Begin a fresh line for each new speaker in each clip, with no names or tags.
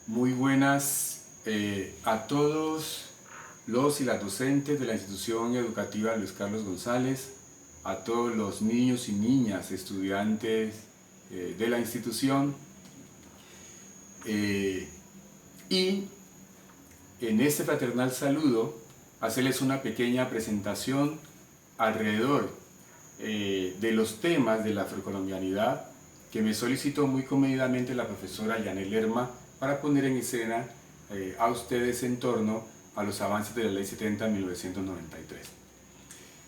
Muy buenas a todos los y las docentes de la institución educativa Luis Carlos González, a todos los niños y niñas estudiantes de la institución y en este fraternal saludo hacerles una pequeña presentación alrededor de los temas de la afrocolombianidad que me solicitó muy comedidamente la profesora Yanel Lerma para poner en escena a ustedes en torno a los avances de la Ley 70 de 1993.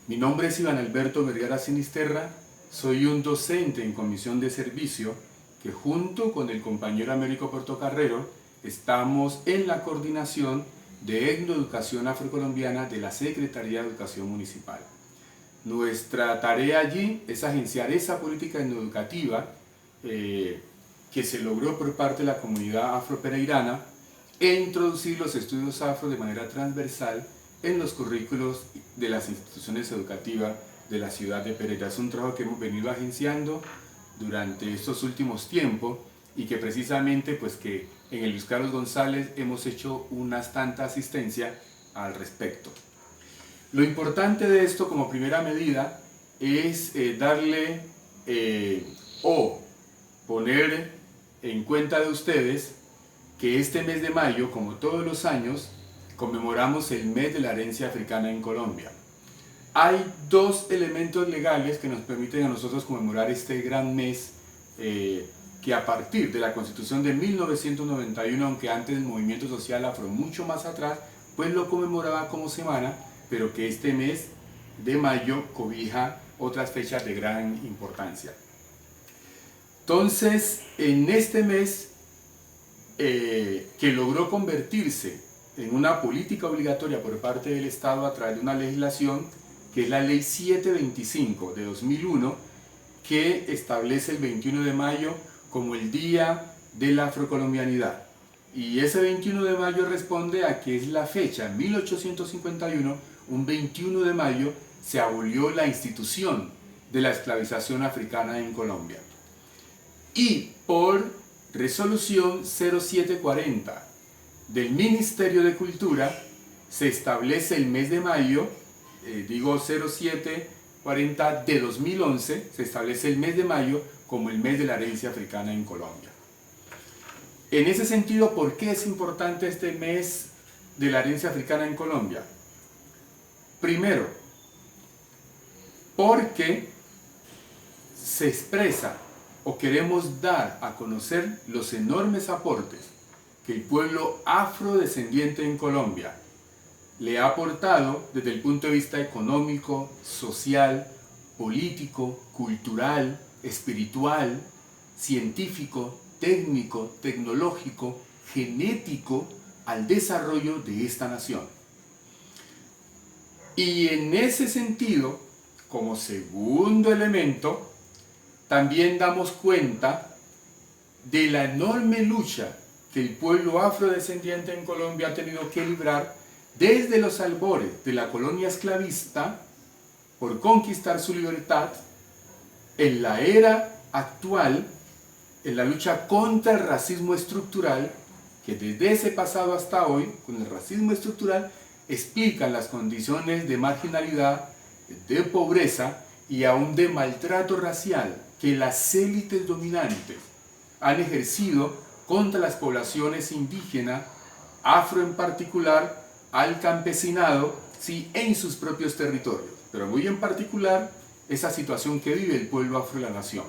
Mi nombre es Iván Alberto Vergara Sinisterra, soy un docente en comisión de servicio que junto con el compañero Américo Portocarrero estamos en la coordinación de etnoeducación afrocolombiana de la Secretaría de Educación Municipal. Nuestra tarea allí es agenciar esa política etnoeducativa que se logró por parte de la comunidad afropereirana e introducir los estudios afro de manera transversal en los currículos de las instituciones educativas de la ciudad de Pereira. Es un trabajo que hemos venido agenciando durante estos últimos tiempos y que precisamente pues que en el Luis Carlos González hemos hecho unas tanta asistencia al respecto. Lo importante de esto como primera medida es darle o poner en cuenta de ustedes que este mes de mayo, como todos los años, conmemoramos el mes de la herencia africana en Colombia. Hay dos elementos legales que nos permiten a nosotros conmemorar este gran mes que a partir de la Constitución de 1991, aunque antes del movimiento social afro mucho más atrás, pues lo conmemoraba como semana, pero que este mes de mayo cobija otras fechas de gran importancia. Entonces, en este mes que logró convertirse en una política obligatoria por parte del Estado a través de una legislación que es la Ley 725 de 2001, que establece el 21 de mayo como el Día de la Afrocolombianidad. Y ese 21 de mayo responde a que es la fecha, en 1851, un 21 de mayo, se abolió la institución de la esclavización africana en Colombia. Y por resolución 0740 del Ministerio de Cultura se establece el mes de mayo, 0740 de 2011, se establece el mes de mayo como el mes de la herencia africana en Colombia. En ese sentido, ¿por qué es importante este mes de la herencia africana en Colombia? Primero, porque se expresa o queremos dar a conocer los enormes aportes que el pueblo afrodescendiente en Colombia le ha aportado desde el punto de vista económico, social, político, cultural, espiritual, científico, técnico, tecnológico, genético al desarrollo de esta nación. Y en ese sentido, como segundo elemento, también damos cuenta de la enorme lucha que el pueblo afrodescendiente en Colombia ha tenido que librar desde los albores de la colonia esclavista por conquistar su libertad en la era actual, en la lucha contra el racismo estructural, que desde ese pasado hasta hoy, con el racismo estructural, explican las condiciones de marginalidad, de pobreza y aún de maltrato racial que las élites dominantes han ejercido contra las poblaciones indígenas, afro en particular, al campesinado, sí, en sus propios territorios, pero muy en particular esa situación que vive el pueblo afro de la nación.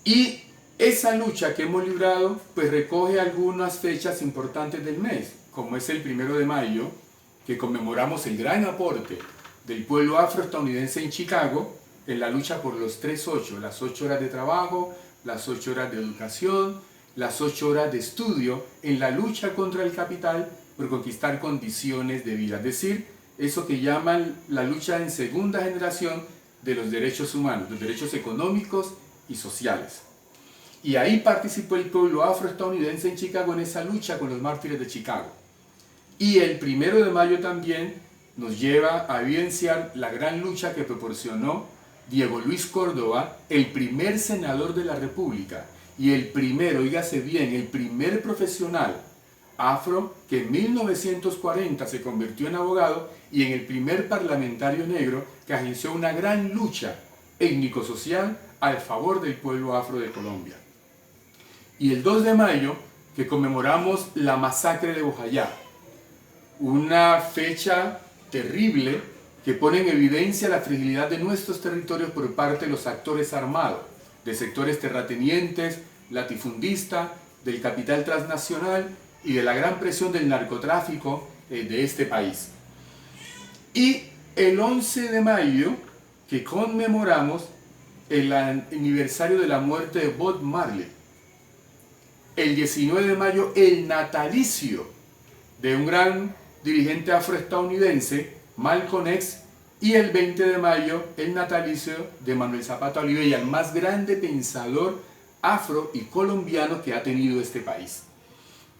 Y esa lucha que hemos librado, pues recoge algunas fechas importantes del mes, como es el 1 de mayo, que conmemoramos el gran aporte del pueblo afroestadounidense en Chicago, en la lucha por los 3-8, las 8 horas de trabajo, las 8 horas de educación, las 8 horas de estudio, en la lucha contra el capital por conquistar condiciones de vida, es decir, eso que llaman la lucha en segunda generación de los derechos humanos, los derechos económicos y sociales. Y ahí participó el pueblo afroestadounidense en Chicago en esa lucha con los mártires de Chicago. Y el 1 de mayo también nos lleva a evidenciar la gran lucha que proporcionó Diego Luis Córdoba, el primer senador de la República, y el primero, oígase bien, el primer profesional afro que en 1940 se convirtió en abogado y en el primer parlamentario negro que agenció una gran lucha étnico-social al favor del pueblo afro de Colombia. Y el 2 de mayo, que conmemoramos la masacre de Bojayá, una fecha terrible que pone en evidencia la fragilidad de nuestros territorios por parte de los actores armados, de sectores terratenientes, latifundistas, del capital transnacional y de la gran presión del narcotráfico de este país. Y el 11 de mayo, que conmemoramos el aniversario de la muerte de Bob Marley. El 19 de mayo, el natalicio de un gran dirigente afroestadounidense, Malcolm X, y el 20 de mayo, el natalicio de Manuel Zapata Olivella, el más grande pensador afro y colombiano que ha tenido este país.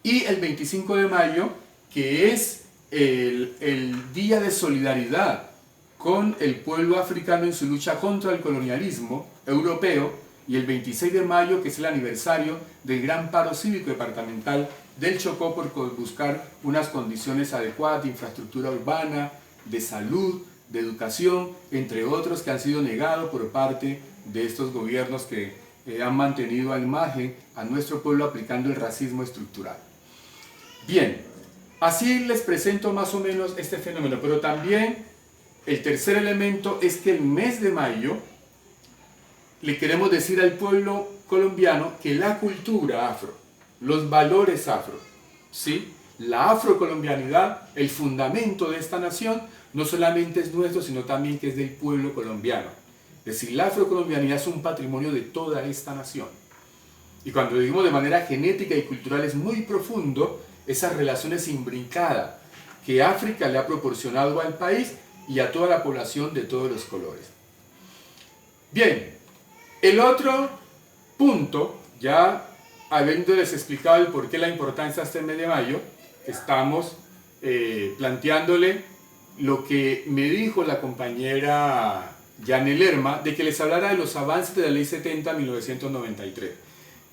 Y el 25 de mayo, que es el Día de Solidaridad con el pueblo africano en su lucha contra el colonialismo europeo, y el 26 de mayo, que es el aniversario del gran paro cívico departamental del Chocó por buscar unas condiciones adecuadas de infraestructura urbana, de salud, de educación, entre otros que han sido negados por parte de estos gobiernos que han mantenido al margen a nuestro pueblo aplicando el racismo estructural. Bien, así les presento más o menos este fenómeno, pero también el tercer elemento es que el mes de mayo le queremos decir al pueblo colombiano que la cultura afro, los valores afro, ¿sí? La afrocolombianidad, el fundamento de esta nación, no solamente es nuestro, sino también que es del pueblo colombiano. Es decir, la afrocolombianidad es un patrimonio de toda esta nación. Y cuando lo decimos de manera genética y cultural es muy profundo esas relaciones imbrincadas que África le ha proporcionado al país y a toda la población de todos los colores. Bien, el otro punto, ya habiéndoles explicado el por qué la importancia de este mes de mayo, estamos planteándole lo que me dijo la compañera Yanel Lerma, de que les hablara de los avances de la Ley 70 de 1993.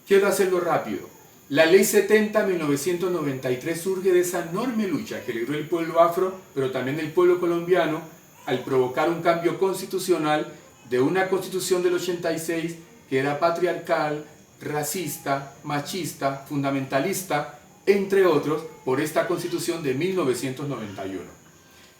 Quiero hacerlo rápido. La Ley 70 de 1993 surge de esa enorme lucha que libró el pueblo afro, pero también el pueblo colombiano, al provocar un cambio constitucional de una constitución del 86 que era patriarcal, racista, machista, fundamentalista, entre otros, por esta constitución de 1991.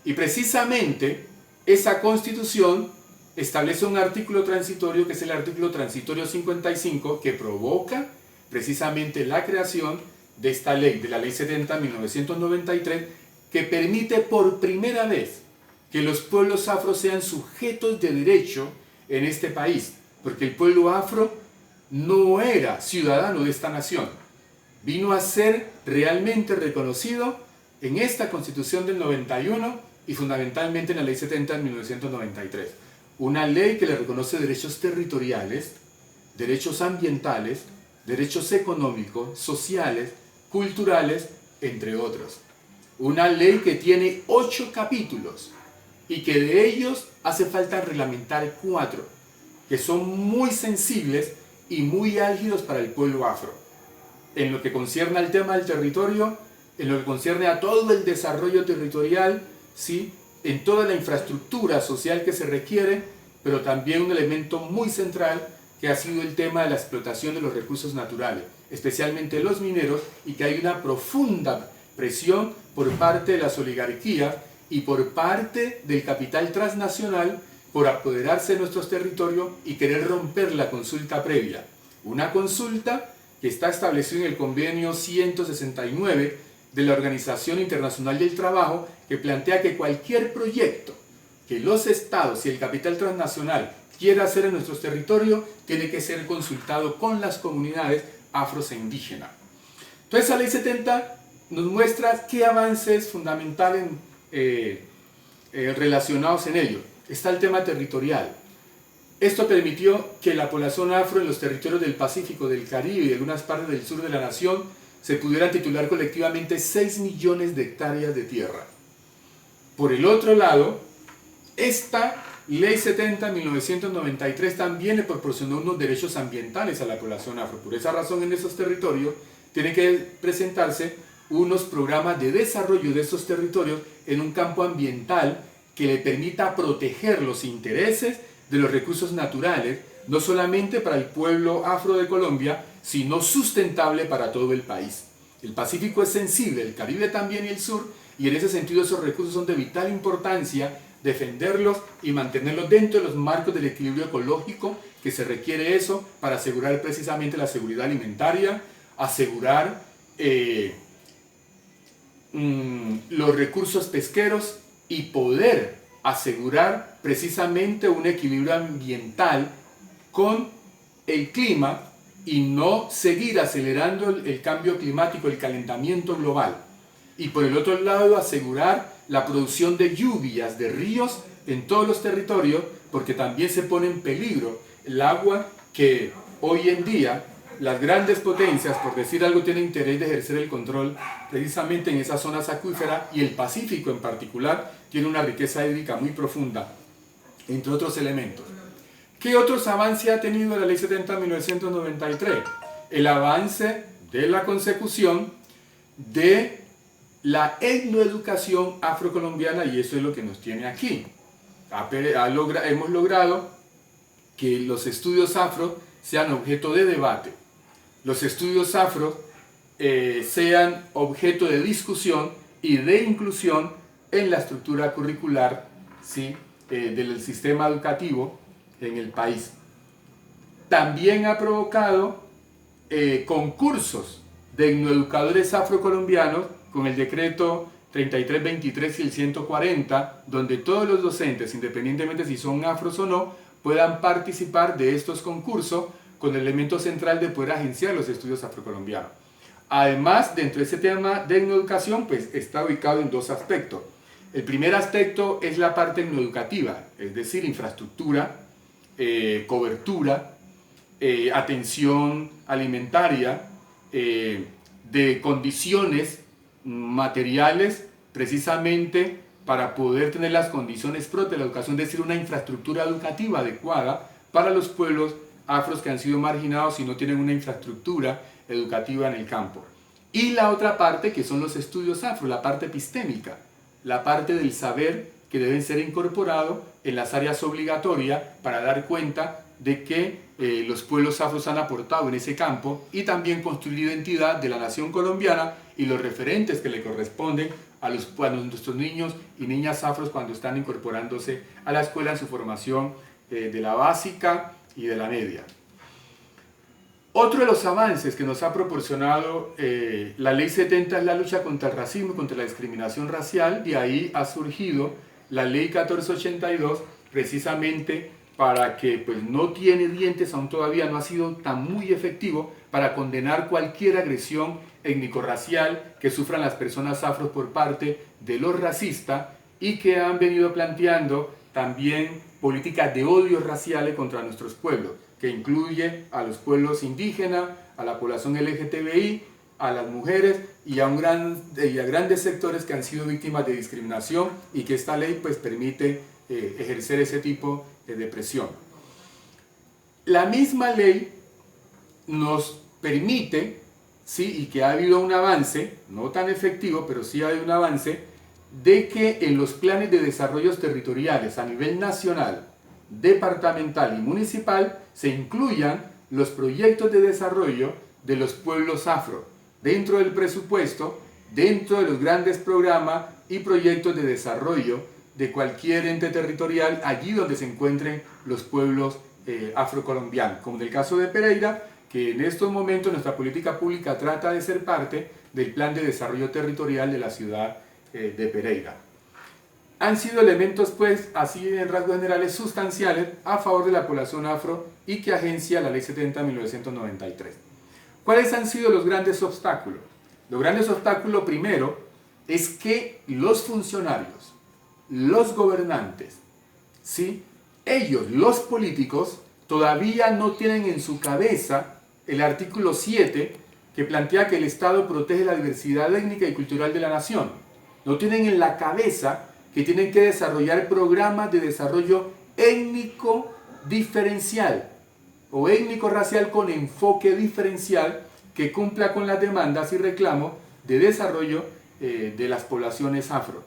Y precisamente esa constitución establece un artículo transitorio, que es el artículo transitorio 55, que provoca precisamente la creación de esta ley, de la Ley 70 de 1993, que permite por primera vez que los pueblos afro sean sujetos de derecho en este país, porque el pueblo afro no era ciudadano de esta nación, vino a ser realmente reconocido en esta Constitución del 91 y fundamentalmente en la Ley 70 de 1993. Una ley que le reconoce derechos territoriales, derechos ambientales, derechos económicos, sociales, culturales, entre otros. Una ley que tiene 8 capítulos y que de ellos hace falta reglamentar 4, que son muy sensibles y muy álgidos para el pueblo afro. En lo que concierne al tema del territorio, en lo que concierne a todo el desarrollo territorial, ¿sí? En toda la infraestructura social que se requiere, pero también un elemento muy central que ha sido el tema de la explotación de los recursos naturales, especialmente los mineros, y que hay una profunda presión por parte de las oligarquías y por parte del capital transnacional por apoderarse de nuestros territorios y querer romper la consulta previa. Una consulta que está establecida en el convenio 169 de la Organización Internacional del Trabajo, que plantea que cualquier proyecto que los estados y el capital transnacional quiera hacer en nuestros territorios tiene que ser consultado con las comunidades afros e indígenas. Entonces, la Ley 70 nos muestra qué avances fundamentales relacionados en ello. Está el tema territorial. Esto permitió que la población afro en los territorios del Pacífico, del Caribe y de algunas partes del sur de la nación se pudieran titular colectivamente 6 millones de hectáreas de tierra. Por el otro lado, esta Ley 70 de 1993 también le proporcionó unos derechos ambientales a la población afro. Por esa razón, en esos territorios tienen que presentarse unos programas de desarrollo de esos territorios en un campo ambiental que le permita proteger los intereses de los recursos naturales, no solamente para el pueblo afro de Colombia, sino sustentable para todo el país. El Pacífico es sensible, el Caribe también y el sur, y en ese sentido esos recursos son de vital importancia defenderlos y mantenerlos dentro de los marcos del equilibrio ecológico que se requiere eso para asegurar precisamente la seguridad alimentaria, asegurar los recursos pesqueros y poder asegurar precisamente un equilibrio ambiental con el clima y no seguir acelerando el cambio climático, el calentamiento global. Y por el otro lado, asegurar la producción de lluvias, de ríos en todos los territorios, porque también se pone en peligro el agua que hoy en día las grandes potencias, por decir algo, tienen interés de ejercer el control precisamente en esas zonas acuíferas, y el Pacífico en particular tiene una riqueza hídrica muy profunda, entre otros elementos. ¿Qué otros avances ha tenido la Ley 70 de 1993? El avance de la consecución de la etnoeducación afrocolombiana, y eso es lo que nos tiene aquí. Hemos logrado que los estudios afro sean objeto de debate, los estudios afro sean objeto de discusión y de inclusión en la estructura curricular, ¿sí?, del sistema educativo en el país. También ha provocado concursos de etnoeducadores afrocolombianos con el decreto 3323 y el 140, donde todos los docentes, independientemente si son afros o no, puedan participar de estos concursos con el elemento central de poder agenciar los estudios afrocolombianos. Además, dentro de ese tema de etnoeducación, pues está ubicado en dos aspectos. El primer aspecto es la parte etnoeducativa, es decir, infraestructura, cobertura, atención alimentaria, de condiciones materiales, precisamente para poder tener las condiciones propias de la educación, es decir, una infraestructura educativa adecuada para los pueblos afros que han sido marginados y no tienen una infraestructura educativa en el campo. Y la otra parte, que son los estudios afro, la parte epistémica, la parte del saber que deben ser incorporados en las áreas obligatorias para dar cuenta de que los pueblos afros han aportado en ese campo, y también construir identidad de la nación colombiana y los referentes que le corresponden a nuestros niños y niñas afros cuando están incorporándose a la escuela en su formación de la básica y de la media. Otro de los avances que nos ha proporcionado la Ley 70 es la lucha contra el racismo, contra la discriminación racial. De ahí ha surgido la Ley 1482, precisamente para que, pues, no tiene dientes, aún todavía no ha sido tan muy efectivo para condenar cualquier agresión étnico-racial que sufran las personas afros por parte de los racistas, y que han venido planteando también políticas de odio raciales contra nuestros pueblos, que incluye a los pueblos indígenas, a la población LGTBI, a las mujeres y a grandes sectores que han sido víctimas de discriminación, y que esta ley, pues, permite ejercer ese tipo de presión. La misma ley nos permite, sí, y que ha habido un avance, no tan efectivo, pero sí ha habido un avance, de que en los planes de desarrollo territoriales a nivel nacional, departamental y municipal se incluyan los proyectos de desarrollo de los pueblos afro dentro del presupuesto, dentro de los grandes programas y proyectos de desarrollo de cualquier ente territorial allí donde se encuentren los pueblos afrocolombianos, como en el caso de Pereira, que en estos momentos nuestra política pública trata de ser parte del plan de desarrollo territorial de la ciudad de Pereira. Han sido elementos, pues, así en rasgos generales, sustanciales a favor de la población afro y que agencia la Ley 70 de 1993. ¿Cuáles han sido los grandes obstáculos? Los grandes obstáculos, primero, es que los funcionarios, los gobernantes, ¿sí?, ellos, los políticos, todavía no tienen en su cabeza el artículo 7, que plantea que el Estado protege la diversidad étnica y cultural de la nación. No tienen en la cabeza que tienen que desarrollar programas de desarrollo étnico diferencial o étnico-racial con enfoque diferencial que cumpla con las demandas y reclamos de desarrollo de las poblaciones afro.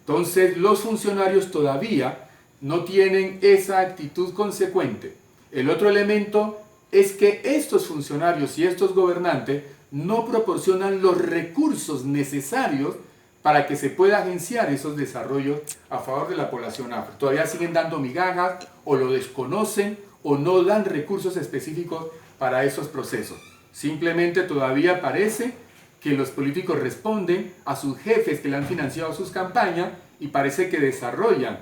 Entonces, los funcionarios todavía no tienen esa actitud consecuente. El otro elemento es que estos funcionarios y estos gobernantes no proporcionan los recursos necesarios para que se pueda agenciar esos desarrollos a favor de la población afro. Todavía siguen dando migajas o lo desconocen o no dan recursos específicos para esos procesos. Simplemente todavía parece que los políticos responden a sus jefes que le han financiado sus campañas y parece que desarrollan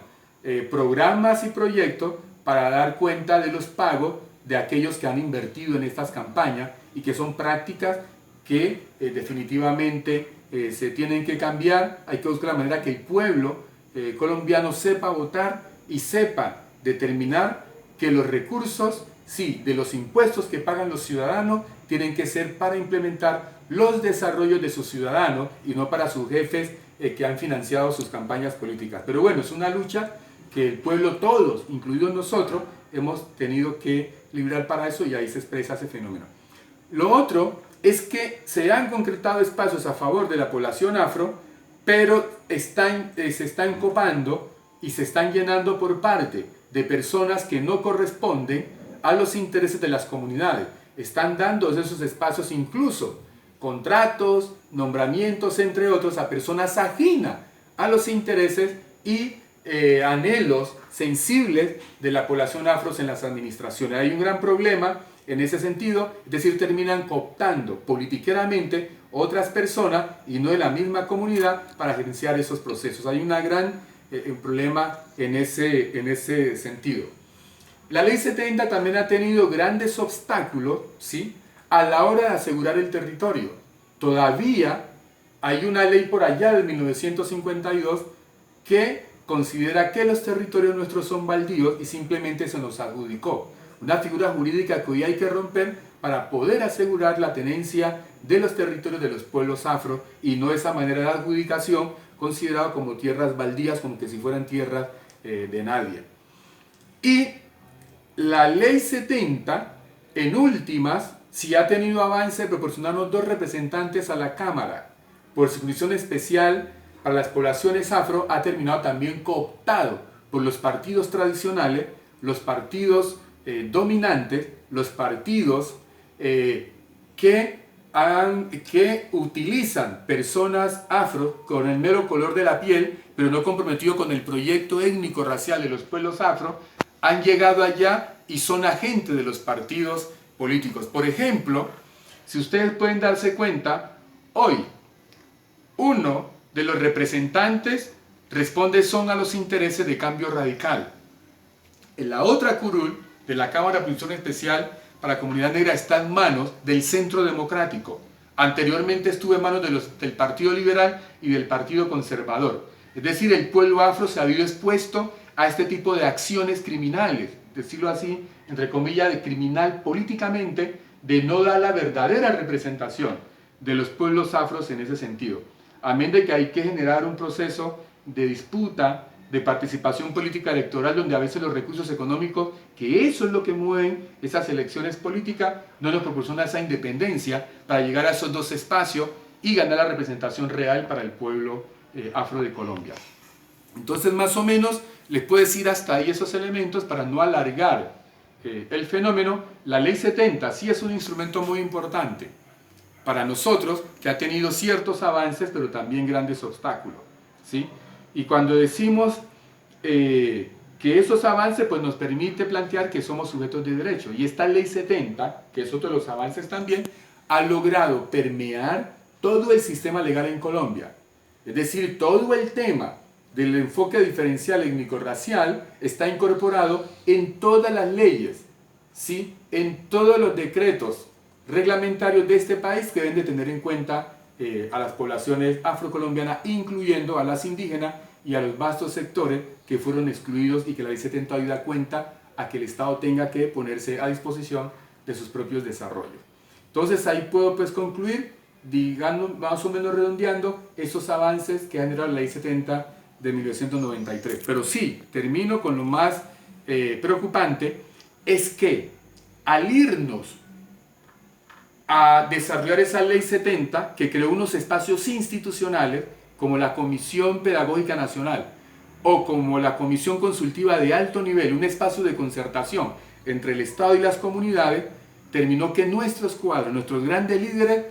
programas y proyectos para dar cuenta de los pagos de aquellos que han invertido en estas campañas y que son prácticas que definitivamente se tienen que cambiar. Hay que buscar la manera que el pueblo colombiano sepa votar y sepa determinar que los recursos, sí, de los impuestos que pagan los ciudadanos tienen que ser para implementar los desarrollos de sus ciudadanos y no para sus jefes que han financiado sus campañas políticas. Pero bueno, es una lucha que el pueblo, todos, incluidos nosotros, hemos tenido que librar para eso y ahí se expresa ese fenómeno. Lo otro es que se han concretado espacios a favor de la población afro, pero se están copando y se están llenando por parte de personas que no corresponden a los intereses de las comunidades. Están dando esos espacios, incluso contratos, nombramientos, entre otros, a personas ajenas a los intereses y anhelos sensibles de la población afro en las administraciones. Hay un gran problema en ese sentido, es decir, terminan cooptando politiqueramente otras personas y no de la misma comunidad para gerenciar esos procesos. Hay un gran problema en ese sentido. La Ley 70 también ha tenido grandes obstáculos, ¿sí?, a la hora de asegurar el territorio. Todavía hay una ley por allá de 1952 que considera que los territorios nuestros son baldíos y simplemente se nos adjudicó. Una figura jurídica que hoy hay que romper para poder asegurar la tenencia de los territorios de los pueblos afro y no esa manera de adjudicación considerado como tierras baldías, como que si fueran tierras de nadie. Y la Ley 70, en últimas, sí ha tenido avance proporcionando 2 representantes a la Cámara. Por circunscripción especial para las poblaciones afro ha terminado también cooptado por los partidos tradicionales, los partidos dominantes, los partidos que utilizan personas afro con el mero color de la piel, pero no comprometido con el proyecto étnico-racial de los pueblos afro, han llegado allá y son agentes de los partidos políticos. Por ejemplo, si ustedes pueden darse cuenta, hoy uno de los representantes responde son a los intereses de Cambio Radical. En la otra curul de la Cámara de Producción Especial para la Comunidad Negra está en manos del Centro Democrático. Anteriormente estuvo en manos del Partido Liberal y del Partido Conservador. Es decir, el pueblo afro se ha visto expuesto a este tipo de acciones criminales, decirlo así, entre comillas, de criminal políticamente, de no dar la verdadera representación de los pueblos afros en ese sentido. Amén de que hay que generar un proceso de disputa, de participación política electoral, donde a veces los recursos económicos, que eso es lo que mueven esas elecciones políticas, no nos proporciona esa independencia para llegar a esos 2 espacios y ganar la representación real para el pueblo afro de Colombia. Entonces, más o menos, les puedo decir hasta ahí esos elementos para no alargar el fenómeno. La Ley 70 sí es un instrumento muy importante para nosotros, que ha tenido ciertos avances, pero también grandes obstáculos, ¿sí? Y cuando decimos que esos avances pues nos permite plantear que somos sujetos de derecho, y esta Ley 70, que es otro de los avances también, ha logrado permear todo el sistema legal en Colombia. Es decir, todo el tema del enfoque diferencial étnico-racial está incorporado en todas las leyes, ¿sí?, en todos los decretos reglamentarios de este país que deben de tener en cuenta a las poblaciones afrocolombianas, incluyendo a las indígenas y a los vastos sectores que fueron excluidos y que la Ley 70 hoy da cuenta a que el Estado tenga que ponerse a disposición de sus propios desarrollos. Entonces ahí puedo pues concluir, digamos, más o menos redondeando esos avances que ha generado la Ley 70 de 1993. Pero sí, termino con lo más preocupante es que al irnos a desarrollar esa ley 70, que creó unos espacios institucionales como la Comisión Pedagógica Nacional o como la Comisión Consultiva de Alto Nivel, un espacio de concertación entre el Estado y las comunidades, terminó que nuestros cuadros, nuestros grandes líderes,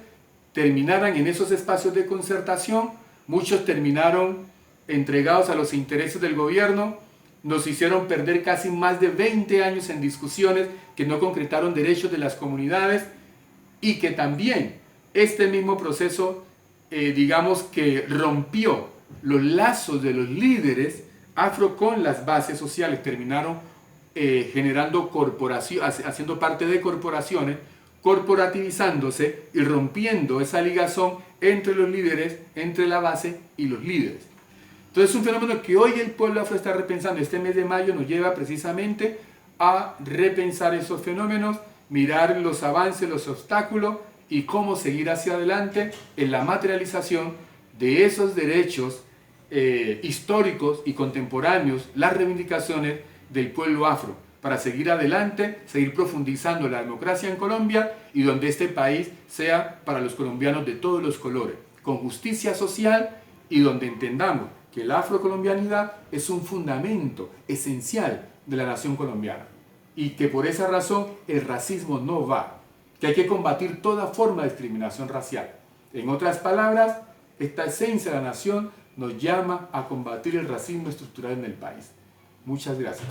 terminaran en esos espacios de concertación. Muchos terminaron entregados a los intereses del gobierno, nos hicieron perder casi más de 20 años en discusiones que no concretaron derechos de las comunidades, y que también este mismo proceso, digamos que rompió los lazos de los líderes afro con las bases sociales, terminaron generando corporaciones, haciendo parte de corporaciones, corporativizándose y rompiendo esa ligazón entre los líderes, entre la base y los líderes. Entonces es un fenómeno que hoy el pueblo afro está repensando. Este mes de mayo nos lleva precisamente a repensar esos fenómenos, mirar los avances, los obstáculos y cómo seguir hacia adelante en la materialización de esos derechos históricos y contemporáneos, las reivindicaciones del pueblo afro, para seguir adelante, seguir profundizando la democracia en Colombia y donde este país sea para los colombianos de todos los colores, con justicia social y donde entendamos que la afrocolombianidad es un fundamento esencial de la nación colombiana y que por esa razón el racismo no va, que hay que combatir toda forma de discriminación racial. En otras palabras, esta esencia de la nación nos llama a combatir el racismo estructural en el país. Muchas gracias.